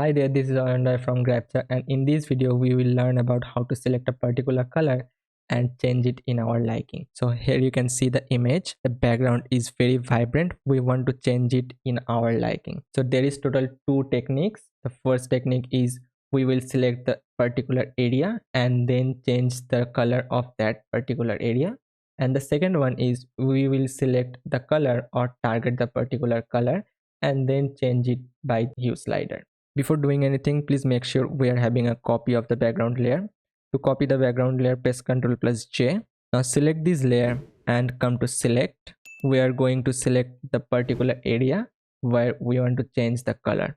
Hi there, this is Ananda from Grabster, and in this video we will learn about how to select a particular color and change it in our liking. So here you can see the image. The background is very vibrant. We want to change it in our liking. So there is total two techniques. The first technique is we will select the particular area and then change the color of that particular area. And the second one is we will select the color or target the particular color and then change it by hue slider. Before doing anything, please make sure we are having a copy of the background layer. To copy the background layer, press Ctrl plus J. Now select this layer and come to select. We are going to select the particular area where we want to change the color.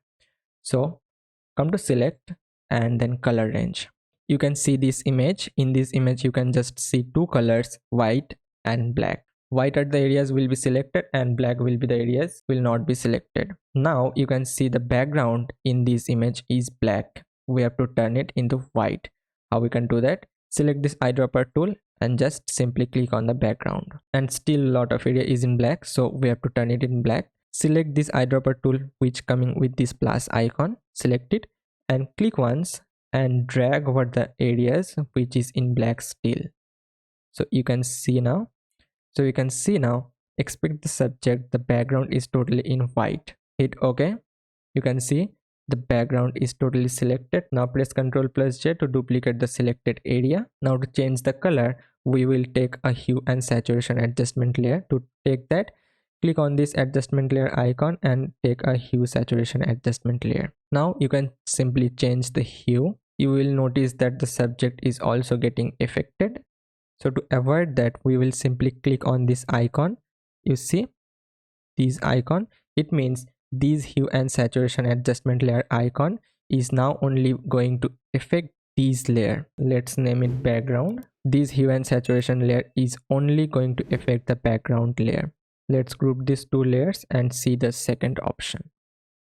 So come to select and then color range. You can see this image. In this image, you can just see two colors, white and black. White at the areas will be selected and black will be the areas will not be selected. Now you can see the background in this image is black. We have to turn it into white. How we can do that? Select this eyedropper tool and just simply click on the background. And still a lot of area is in black, so we have to turn it in black. Select this eyedropper tool which coming with this plus icon. Select it and click once and drag over the areas which is in black still. So you can see now. Expect the subject, the background is totally in white. Hit OK. You can see the background is totally selected. Now press Ctrl plus J to duplicate the selected area. Now to change the color, we will take a hue and saturation adjustment layer. To take that, click on this adjustment layer icon and take a hue saturation adjustment layer. Now you can simply change the hue. You will notice that the subject is also getting affected. So to avoid that, we will simply click on this icon. You see this icon, it means this hue and saturation adjustment layer icon is now only going to affect this layer. Let's name it background. This hue and saturation layer is only going to affect the background layer. Let's group these two layers and see the second option.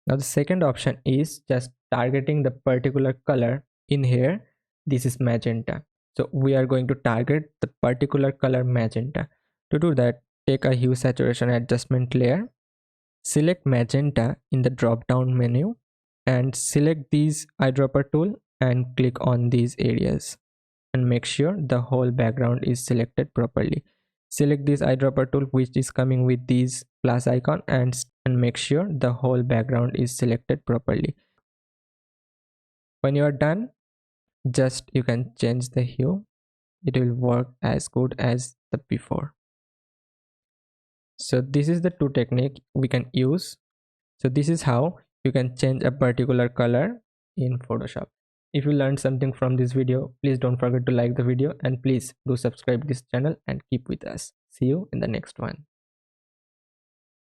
Now the second option is just targeting the particular color. In here, this is magenta. So we are going to target the particular color magenta. To do that, take a hue saturation adjustment layer, select magenta in the drop down menu and select this eyedropper tool and click on these areas and make sure the whole background is selected properly. Select this eyedropper tool which is coming with this plus icon and make sure the whole background is selected properly. When you are done, just you can change the hue. It will work as good as the before. So this is the two technique we can use. So this is how you can change a particular color in Photoshop. If you learned something from this video, please don't forget to like the video and please do subscribe this channel and keep with us. See you in the next one.